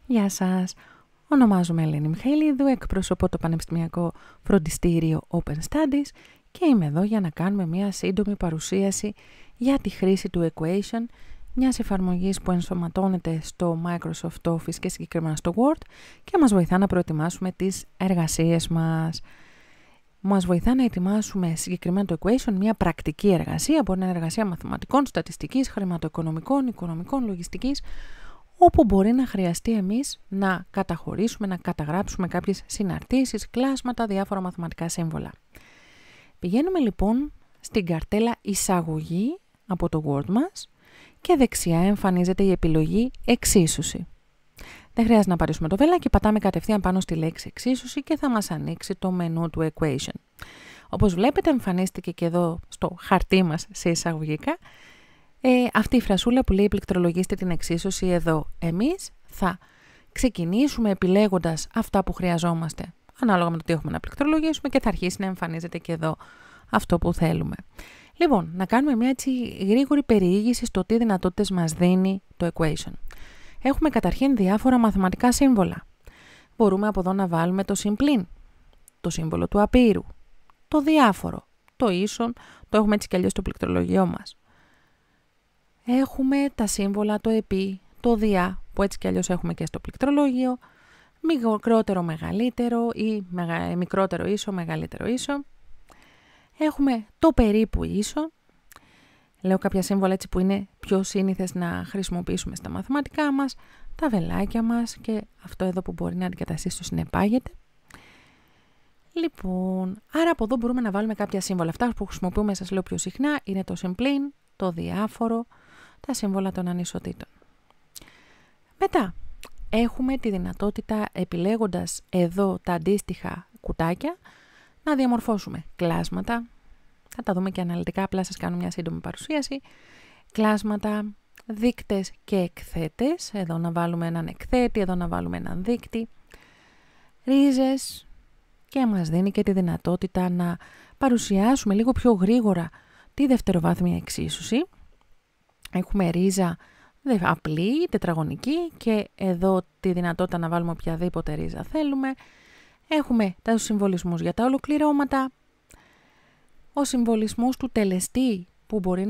Γεια σας, ονομάζομαι Ελένη Μιχαηλίδου, εκπροσωπώ το Πανεπιστημιακό Φροντιστήριο Open Studies και είμαι εδώ για να κάνουμε μια σύντομη παρουσίαση για τη χρήση του Equation, μιας εφαρμογής που ενσωματώνεται στο Microsoft Office και συγκεκριμένα στο Word και μας βοηθά να προετοιμάσουμε τις εργασίες μας. Μας βοηθά να ετοιμάσουμε συγκεκριμένα το Equation, μια πρακτική εργασία, μπορεί να είναι εργασία μαθηματικών, στατιστικής, χρηματοοικονομικών, οικονομικών, λογιστικής, όπου μπορεί να χρειαστεί εμείς να καταχωρήσουμε, να καταγράψουμε κάποιες συναρτήσεις, κλάσματα, διάφορα μαθηματικά σύμβολα. Πηγαίνουμε λοιπόν στην καρτέλα εισαγωγή από το Word μας και δεξιά εμφανίζεται η επιλογή εξίσωση. Δεν χρειάζεται να πατήσουμε το βέλα και πατάμε κατευθείαν πάνω στη λέξη εξίσωση και θα μας ανοίξει το μενού του Equation. Όπως βλέπετε εμφανίστηκε και εδώ στο χαρτί μας σε εισαγωγικά αυτή η φρασούλα που λέει πληκτρολογήστε την εξίσωση εδώ. Εμείς θα ξεκινήσουμε επιλέγοντας αυτά που χρειαζόμαστε ανάλογα με το τι έχουμε να πληκτρολογήσουμε και θα αρχίσει να εμφανίζεται και εδώ αυτό που θέλουμε. Λοιπόν, να κάνουμε μια έτσι γρήγορη περιήγηση στο τι δυνατότητες μας δίνει το Equation. Έχουμε καταρχήν διάφορα μαθηματικά σύμβολα. Μπορούμε από εδώ να βάλουμε το συμπλήν, το σύμβολο του απείρου, το διάφορο, το ίσον, το έχουμε έτσι κι αλλιώς στο πληκτρολογιό μας. Έχουμε τα σύμβολα το επί, το διά, που έτσι κι αλλιώς έχουμε και στο πληκτρολόγιο, μικρότερο, μεγαλύτερο ή μικρότερο ίσο, μεγαλύτερο ίσο. Έχουμε το περίπου ίσο. Λέω κάποια σύμβολα έτσι που είναι πιο σύνηθες να χρησιμοποιήσουμε στα μαθηματικά μας, τα βελάκια μας και αυτό εδώ που μπορεί να αντικαταστήσει το συνεπάγεται. Λοιπόν, άρα από εδώ μπορούμε να βάλουμε κάποια σύμβολα. Αυτά που χρησιμοποιούμε, σας λέω πιο συχνά, είναι το συμπλήν, το διάφορο, τα σύμβολα των ανισοτήτων. Μετά, έχουμε τη δυνατότητα επιλέγοντας εδώ τα αντίστοιχα κουτάκια να διαμορφώσουμε κλάσματα. Θα τα δούμε και αναλυτικά, απλά σας κάνω μια σύντομη παρουσίαση. Κλάσματα, δείκτες και εκθέτες. Εδώ να βάλουμε έναν εκθέτη, εδώ να βάλουμε έναν δείκτη. Ρίζες και μας δίνει και τη δυνατότητα να παρουσιάσουμε λίγο πιο γρήγορα τη δευτεροβάθμια εξίσωση. Έχουμε ρίζα απλή, τετραγωνική και εδώ τη δυνατότητα να βάλουμε οποιαδήποτε ρίζα θέλουμε. Έχουμε τους συμβολισμούς για τα ολοκληρώματα. Ο συμβολισμός του τελεστή που μπορεί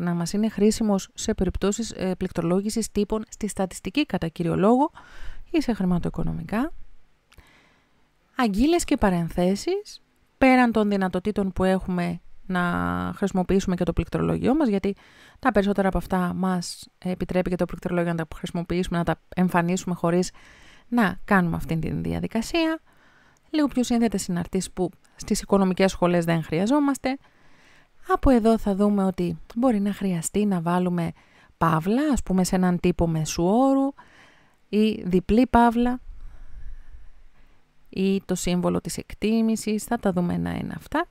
να μας είναι χρήσιμος σε περιπτώσεις πληκτρολόγησης τύπων στη στατιστική κατά κύριο λόγο ή σε χρηματοοικονομικά. Αγγείλες και παρενθέσεις, πέραν των δυνατοτήτων που έχουμε να χρησιμοποιήσουμε και το πληκτρολόγιό μας, γιατί τα περισσότερα από αυτά μας επιτρέπει και το πληκτρολόγιο να τα χρησιμοποιήσουμε, να τα εμφανίσουμε χωρίς να κάνουμε αυτή τη διαδικασία. Λίγο πιο σύνθετες συναρτήσεις που στις οικονομικές σχολές δεν χρειαζόμαστε. Από εδώ θα δούμε ότι μπορεί να χρειαστεί να βάλουμε παύλα, ας πούμε σε έναν τύπο μεσουόρου ή διπλή παύλα ή το σύμβολο της εκτίμησης, θα τα δούμε ένα-ένα αυτά.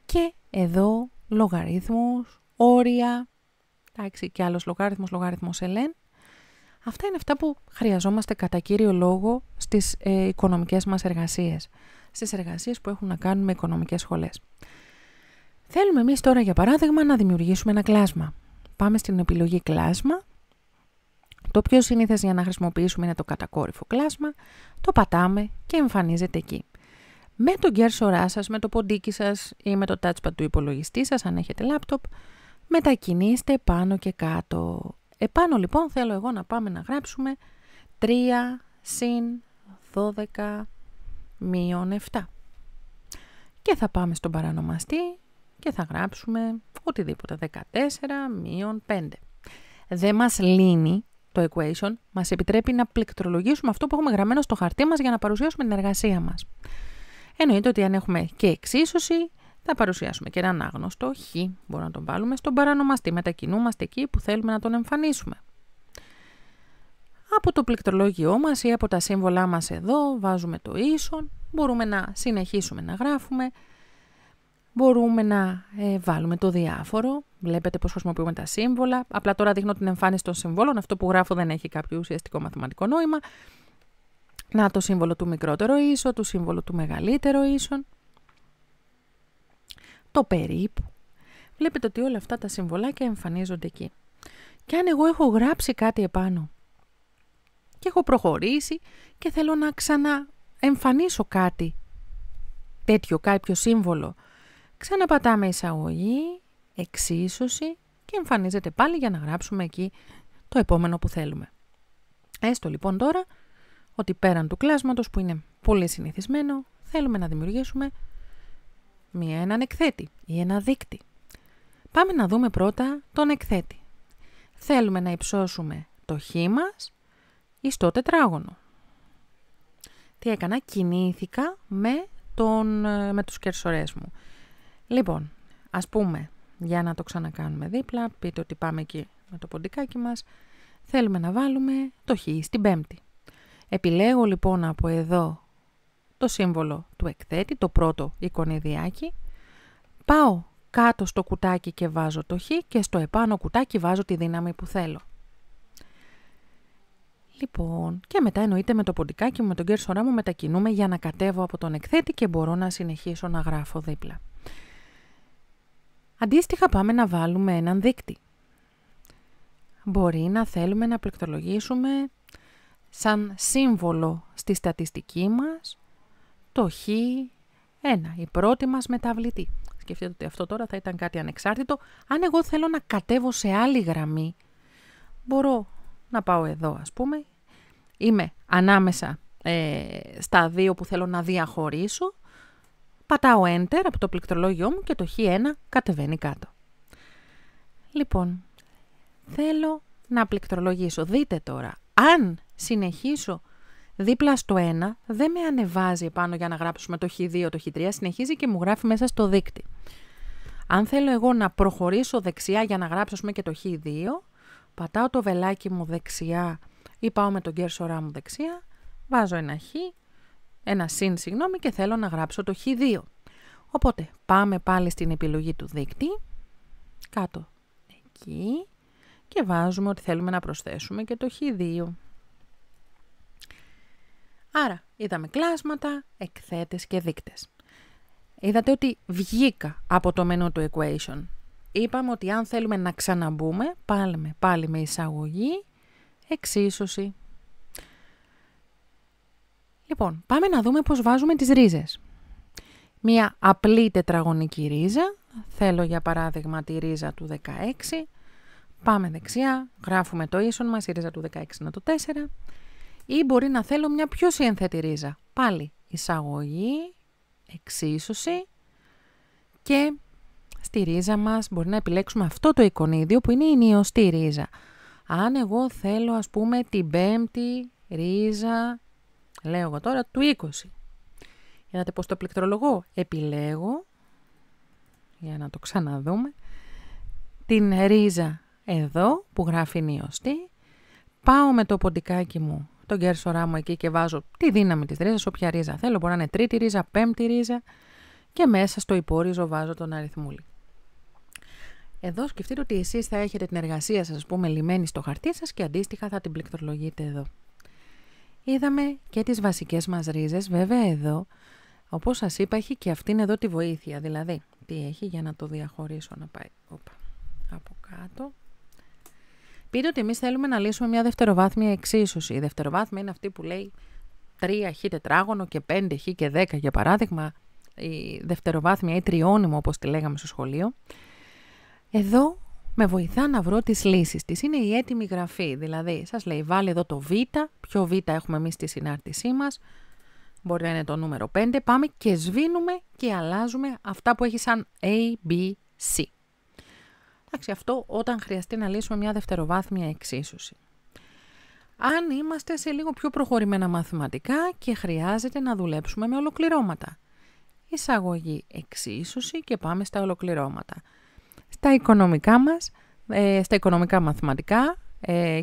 Και εδώ λογαρίθμους, όρια, εντάξει, και άλλος λογαριθμός ελέν. Αυτά είναι αυτά που χρειαζόμαστε κατά κύριο λόγο στις οικονομικές μας εργασίες, στις εργασίες που έχουν να κάνουν με οικονομικές σχολές. Θέλουμε εμείς τώρα για παράδειγμα να δημιουργήσουμε ένα κλάσμα. Πάμε στην επιλογή κλάσμα. Το πιο συνήθες για να χρησιμοποιήσουμε είναι το κατακόρυφο κλάσμα. Το πατάμε και εμφανίζεται εκεί. Με τον κέρσορά σας, με το ποντίκι σας ή με το touchpad του υπολογιστή σας, αν έχετε λάπτοπ, μετακινήστε πάνω και κάτω. Επάνω λοιπόν θέλω εγώ να πάμε να γράψουμε 3 συν 12 μείον 7. Και θα πάμε στον παρανομαστή και θα γράψουμε οτιδήποτε 14 μείον 5. Δεν μας λύνει το equation, μας επιτρέπει να πληκτρολογήσουμε αυτό που έχουμε γραμμένο στο χαρτί μας για να παρουσιάσουμε την εργασία μας. Εννοείται ότι αν έχουμε και εξίσωση, θα παρουσιάσουμε και έναν άγνωστο χ, μπορούμε να τον βάλουμε στον παρανομαστή, μετακινούμαστε εκεί που θέλουμε να τον εμφανίσουμε. Από το πληκτρολόγιό μας ή από τα σύμβολά μας εδώ βάζουμε το ίσον, μπορούμε να συνεχίσουμε να γράφουμε, μπορούμε να βάλουμε το διάφορο, βλέπετε πώς χρησιμοποιούμε τα σύμβολα, απλά τώρα δείχνω την εμφάνιση των συμβόλων, αυτό που γράφω δεν έχει κάποιο ουσιαστικό μαθηματικό νόημα. Να το σύμβολο του μικρότερο ίσο, το σύμβολο του μεγαλύτερο ίσον. Το περίπου. Βλέπετε ότι όλα αυτά τα συμβολάκια εμφανίζονται εκεί. Και αν εγώ έχω γράψει κάτι επάνω και έχω προχωρήσει και θέλω να ξαναεμφανίσω κάτι τέτοιο, κάποιο σύμβολο. Ξαναπατάμε εισαγωγή, εξίσωση και εμφανίζεται πάλι για να γράψουμε εκεί το επόμενο που θέλουμε. Έστω λοιπόν τώρα ότι πέραν του κλάσματος που είναι πολύ συνηθισμένο, θέλουμε να δημιουργήσουμε έναν εκθέτη ή ένα δείκτη. Πάμε να δούμε πρώτα τον εκθέτη. Θέλουμε να υψώσουμε το χ μας εις το τετράγωνο. Τι έκανα? Κινήθηκα με τους κερσορές μου. Λοιπόν, ας πούμε, για να το ξανακάνουμε δίπλα, πείτε ότι πάμε εκεί με το ποντικάκι μας, θέλουμε να βάλουμε το χ στην πέμπτη. Επιλέγω λοιπόν από εδώ το σύμβολο του εκθέτη, το πρώτο εικονιδιάκι, πάω κάτω στο κουτάκι και βάζω το χ και στο επάνω κουτάκι βάζω τη δύναμη που θέλω. Λοιπόν, και μετά εννοείται με το ποντικάκι μου, με τον κέρσορά μου μετακινούμε για να κατέβω από τον εκθέτη και μπορώ να συνεχίσω να γράφω δίπλα. Αντίστοιχα πάμε να βάλουμε έναν δείκτη. Μπορεί να θέλουμε να πληκτρολογήσουμε σαν σύμβολο στη στατιστική μας το χ1, η πρώτη μας μεταβλητή. Σκεφτείτε ότι αυτό τώρα θα ήταν κάτι ανεξάρτητο. Αν εγώ θέλω να κατέβω σε άλλη γραμμή, μπορώ να πάω εδώ ας πούμε. Είμαι ανάμεσα στα δύο που θέλω να διαχωρίσω. Πατάω Enter από το πληκτρολόγιό μου και το χ1 κατεβαίνει κάτω. Λοιπόν, θέλω να πληκτρολογήσω. Δείτε τώρα, αν συνεχίσω δίπλα στο 1, δεν με ανεβάζει επάνω για να γράψουμε το χ2, το χ3, συνεχίζει και μου γράφει μέσα στο δείκτη. Αν θέλω εγώ να προχωρήσω δεξιά για να γράψω και το χ2, πατάω το βελάκι μου δεξιά ή πάω με τον κέρσορά μου δεξιά, βάζω ένα συν και θέλω να γράψω το χ2. Οπότε πάμε πάλι στην επιλογή του δείκτη, κάτω εκεί και βάζουμε ότι θέλουμε να προσθέσουμε και το χ2. Άρα είδαμε κλάσματα, εκθέτες και δείκτες. Είδατε ότι βγήκα από το μενού του equation. Είπαμε ότι αν θέλουμε να ξαναμπούμε, πάλι με εισαγωγή, εξίσωση. Λοιπόν, πάμε να δούμε πώς βάζουμε τις ρίζες. Μία απλή τετραγωνική ρίζα, θέλω για παράδειγμα τη ρίζα του 16, πάμε δεξιά, γράφουμε το ίσον μας, η ρίζα του 16 είναι το 4, ή μπορεί να θέλω μια πιο σύνθετη ρίζα, πάλι εισαγωγή, εξίσωση και στη ρίζα μας μπορεί να επιλέξουμε αυτό το εικονίδιο που είναι η νιωστή ρίζα. Αν εγώ θέλω ας πούμε την πέμπτη ρίζα, λέω εγώ τώρα του 20. Είδατε πως το πληκτρολογώ. Επιλέγω, για να το ξαναδούμε, την ρίζα εδώ που γράφει νιωστή. Πάω με το ποντικάκι μου, τον κέρσορά μου εκεί και βάζω τη δύναμη της ρίζας, όποια ρίζα θέλω. Μπορεί να είναι τρίτη ρίζα, πέμπτη ρίζα και μέσα στο υπόρριζο βάζω τον αριθμούλη. Εδώ σκεφτείτε ότι εσείς θα έχετε την εργασία σας, ας πούμε, λυμμένη στο χαρτί σας και αντίστοιχα θα την πληκτρολογείτε εδώ. Είδαμε και τις βασικές μας ρίζες, βέβαια εδώ, όπως σας είπα, έχει και αυτήν εδώ τη βοήθεια. Δηλαδή, τι έχει για να το διαχωρίσω, να πάει από κάτω. Πείτε ότι εμείς θέλουμε να λύσουμε μια δευτεροβάθμια εξίσωση. Η δευτεροβάθμια είναι αυτή που λέει 3 χ τετράγωνο και 5 χ και 10, για παράδειγμα, η δευτεροβάθμια ή τριώνυμο, όπως τη λέγαμε στο σχολείο. Εδώ με βοηθά να βρω τις λύσεις της. Είναι η έτοιμη γραφή, δηλαδή σας λέει βάλει εδώ το β, ποιο β έχουμε εμείς στη συνάρτησή μας, μπορεί να είναι το νούμερο 5, πάμε και σβήνουμε και αλλάζουμε αυτά που έχει σαν A, B, C. Εντάξει, αυτό όταν χρειαστεί να λύσουμε μια δευτεροβάθμια εξίσωση. Αν είμαστε σε λίγο πιο προχωρημένα μαθηματικά και χρειάζεται να δουλέψουμε με ολοκληρώματα. Εισαγωγή, εξίσωση και πάμε στα ολοκληρώματα. Στα οικονομικά μας, στα οικονομικά μαθηματικά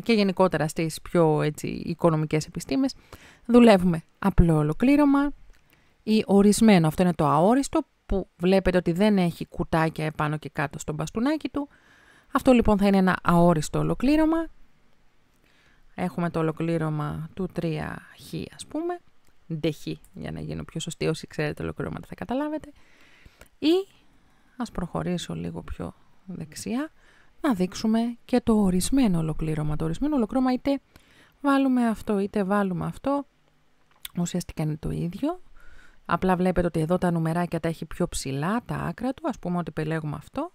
και γενικότερα στις πιο οικονομικές επιστήμες δουλεύουμε απλό ολοκλήρωμα ή ορισμένο. Αυτό είναι το αόριστο που βλέπετε ότι δεν έχει κουτάκια επάνω και κάτω στο μπαστούνάκι του. Αυτό λοιπόν θα είναι ένα αόριστο ολοκλήρωμα. Έχουμε το ολοκλήρωμα του 3χ ας πούμε, ντεχ για να γίνω πιο σωστή, όσοι ξέρετε ολοκληρώματα θα καταλάβετε. Ή ας προχωρήσω λίγο πιο δεξιά, να δείξουμε και το ορισμένο ολοκλήρωμα. Το ορισμένο ολοκλήρωμα είτε βάλουμε αυτό είτε βάλουμε αυτό, ουσιαστικά είναι το ίδιο. Απλά βλέπετε ότι εδώ τα νουμεράκια τα έχει πιο ψηλά, τα άκρα του, ας πούμε ότι επιλέγουμε αυτό.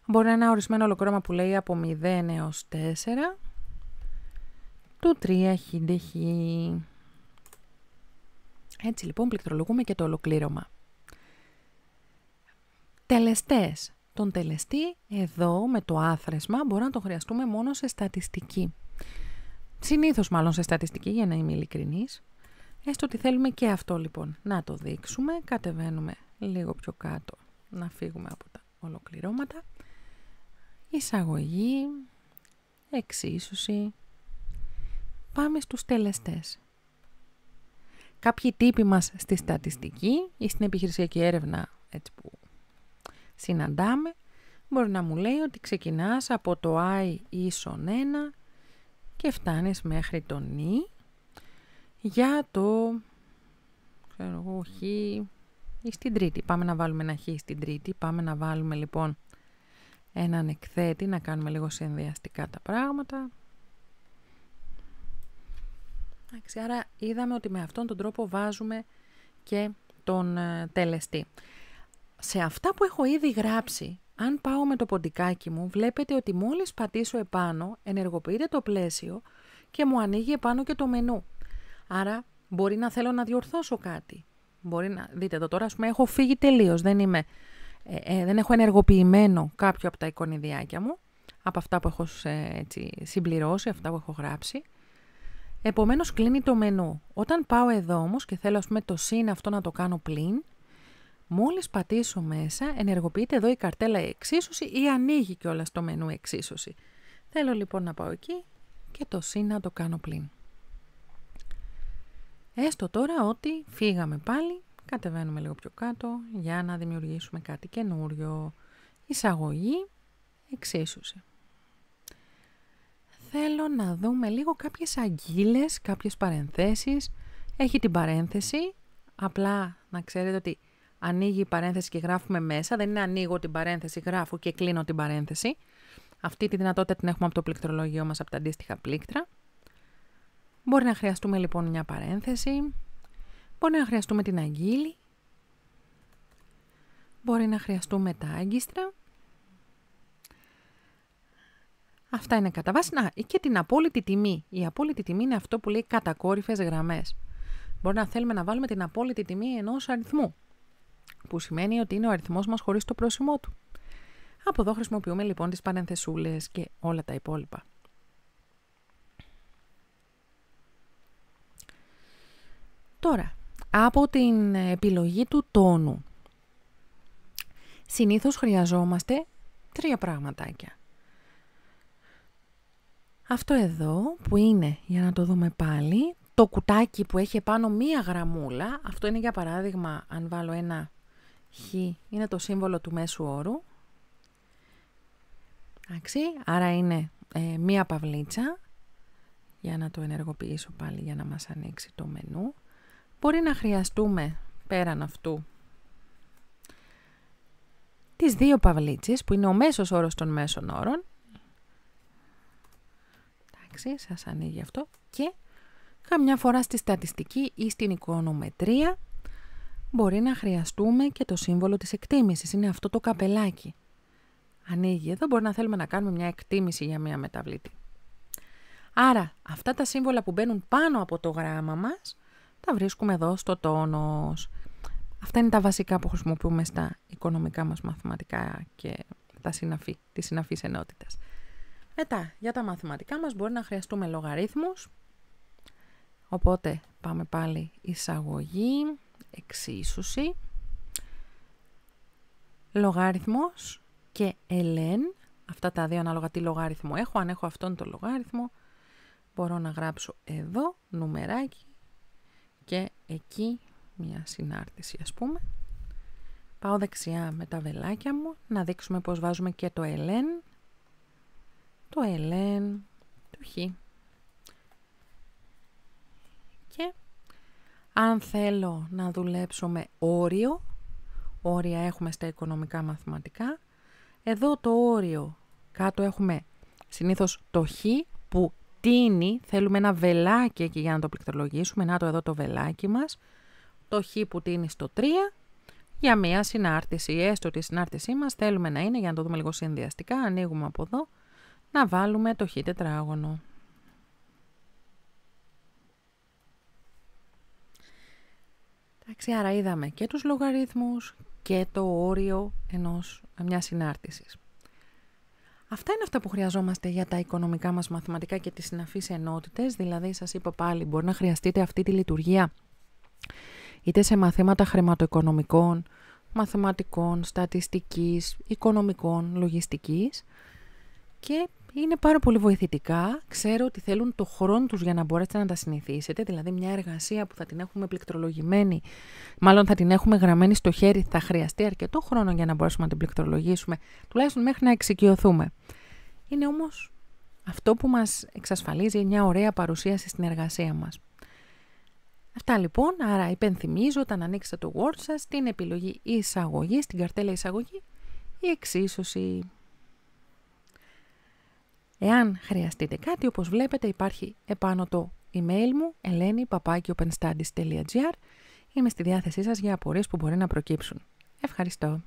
Μπορεί να είναι ένα ορισμένο ολοκρώμα που λέει από 0 έως 4, του 3 χ. Έτσι λοιπόν πληκτρολογούμε και το ολοκλήρωμα. Τελεστές. Τον τελεστή εδώ με το άθροισμα μπορούμε να το χρειαστούμε μόνο σε στατιστική. Συνήθως μάλλον σε στατιστική, για να είμαι ειλικρινής. Έστω ότι θέλουμε και αυτό λοιπόν να το δείξουμε. Κατεβαίνουμε λίγο πιο κάτω να φύγουμε από τα ολοκληρώματα. Εισαγωγή, εξίσωση. Πάμε στους τελεστές. Κάποιοι τύποι μας στη στατιστική ή στην επιχειρησιακή έρευνα, έτσι που συναντάμε, μπορεί να μου λέει ότι ξεκινάς από το i ίσον 1 και φτάνεις μέχρι το νι για το χ ή στην τρίτη. Πάμε να βάλουμε ένα χ στην τρίτη. Πάμε να βάλουμε λοιπόν έναν εκθέτη, να κάνουμε λίγο συνδυαστικά τα πράγματα. Άρα είδαμε ότι με αυτόν τον τρόπο βάζουμε και τον τελεστή. Σε αυτά που έχω ήδη γράψει, αν πάω με το ποντικάκι μου, βλέπετε ότι μόλις πατήσω επάνω, ενεργοποιείται το πλαίσιο και μου ανοίγει επάνω και το μενού. Άρα μπορεί να θέλω να διορθώσω κάτι. Μπορεί να δείτε εδώ τώρα, ας πούμε, έχω φύγει τελείως, δεν έχω ενεργοποιημένο κάποιο από τα εικονιδιάκια μου, από αυτά που έχω συμπληρώσει, αυτά που έχω γράψει. Επομένως κλείνει το μενού. Όταν πάω εδώ όμως και θέλω, ας πούμε, το συν αυτό να το κάνω πλην, μόλις πατήσω μέσα, ενεργοποιείται εδώ η καρτέλα εξίσωση ή ανοίγει κιόλας το μενού εξίσωση. Θέλω λοιπόν να πάω εκεί και το συν να το κάνω πλην. Έστω τώρα ότι φύγαμε πάλι, κατεβαίνουμε λίγο πιο κάτω για να δημιουργήσουμε κάτι καινούριο. Εισαγωγή, εξίσωση. Θέλω να δούμε λίγο κάποιες αγγείλες, κάποιες παρενθέσεις. Έχει την παρένθεση, απλά να ξέρετε ότι ανοίγει η παρένθεση και γράφουμε μέσα. Δεν είναι ανοίγω την παρένθεση, γράφω και κλείνω την παρένθεση. Αυτή τη δυνατότητα την έχουμε από το πληκτρολογιό μας, από τα αντίστοιχα πλήκτρα. Μπορεί να χρειαστούμε λοιπόν μια παρένθεση. Μπορεί να χρειαστούμε την αγγείλη. Μπορεί να χρειαστούμε τα άγκιστρα. Αυτά είναι κατά βάση. Και την απόλυτη τιμή. Η απόλυτη τιμή είναι αυτό που λέει κατακόρυφες γραμμές. Μπορεί να θέλουμε να βάλουμε την απόλυτη τιμή ενός αριθμού, που σημαίνει ότι είναι ο αριθμός μας χωρίς το πρόσημό του. Από εδώ χρησιμοποιούμε λοιπόν τις παρενθεσούλες και όλα τα υπόλοιπα. Τώρα, από την επιλογή του τόνου, συνήθως χρειαζόμαστε 3 πραγματάκια. Αυτό εδώ που είναι, για να το δούμε πάλι, το κουτάκι που έχει επάνω μία γραμμούλα, αυτό είναι για παράδειγμα, αν βάλω ένα χ, είναι το σύμβολο του μέσου όρου. Εντάξει, άρα είναι μία παυλίτσα, για να το ενεργοποιήσω πάλι για να μας ανοίξει το μενού. Μπορεί να χρειαστούμε πέραν αυτού τις 2 παυλίτσες που είναι ο μέσος όρος των μέσων όρων. Εντάξει, σας ανοίγει αυτό. Και καμιά φορά στη στατιστική ή στην εικονομετρία μπορεί να χρειαστούμε και το σύμβολο της εκτίμησης. Είναι αυτό το καπελάκι. Ανοίγει εδώ, μπορεί να θέλουμε να κάνουμε μια εκτίμηση για μια μεταβλήτη. Άρα αυτά τα σύμβολα που μπαίνουν πάνω από το γράμμα μας τα βρίσκουμε εδώ στο τόνος. Αυτά είναι τα βασικά που χρησιμοποιούμε στα οικονομικά μας μαθηματικά και τις συναφείς ενότητες. Μετά, για τα μαθηματικά μας μπορεί να χρειαστούμε λογαρίθμους. Οπότε πάμε πάλι εισαγωγή, εξίσωση, λογάριθμος και ln. Αυτά τα 2 ανάλογα τι λογάριθμο έχω. Αν έχω αυτόν τον λογάριθμο, μπορώ να γράψω εδώ νουμεράκι και εκεί μια συνάρτηση, ας πούμε. Πάω δεξιά με τα βελάκια μου, να δείξουμε πώς βάζουμε και το ln. Το ln του χ. Και αν θέλω να δουλέψω με όριο, όρια έχουμε στα οικονομικά μαθηματικά, εδώ το όριο κάτω έχουμε συνήθως το χ που τίνει, θέλουμε ένα βελάκι εκεί για να το πληκτρολογήσουμε. Να το εδώ το βελάκι μας. Το χ που τίνει στο 3 για μία συνάρτηση. Έστω ότι η συνάρτησή μας θέλουμε να είναι, για να το δούμε λίγο συνδυαστικά, ανοίγουμε από εδώ, να βάλουμε το χ τετράγωνο. Εντάξει, άρα είδαμε και τους λογαριθμούς και το όριο μιας συνάρτησης. Αυτά είναι αυτά που χρειαζόμαστε για τα οικονομικά μας μαθηματικά και τις συναφείς ενότητες, δηλαδή σας είπα πάλι, μπορεί να χρειαστείτε αυτή τη λειτουργία είτε σε μαθήματα χρηματοοικονομικών, μαθηματικών, στατιστικής, οικονομικών, λογιστικής και είναι πάρα πολύ βοηθητικά. Ξέρω ότι θέλουν το χρόνο τους για να μπορέσετε να τα συνηθίσετε, δηλαδή μια εργασία που θα την έχουμε πληκτρολογημένη, μάλλον θα την έχουμε γραμμένη στο χέρι, θα χρειαστεί αρκετό χρόνο για να μπορέσουμε να την πληκτρολογήσουμε, τουλάχιστον μέχρι να εξοικειωθούμε. Είναι όμως αυτό που μας εξασφαλίζει μια ωραία παρουσίαση στην εργασία μας. Αυτά λοιπόν, άρα υπενθυμίζω όταν ανοίξετε το Word σας την επιλογή εισαγωγή, στην καρτέλα εισαγωγή, η εξίσωση. Εάν χρειαστείτε κάτι, όπως βλέπετε υπάρχει επάνω το email μου, eleni@openstudies.gr. Είμαι στη διάθεσή σας για απορίες που μπορεί να προκύψουν. Ευχαριστώ.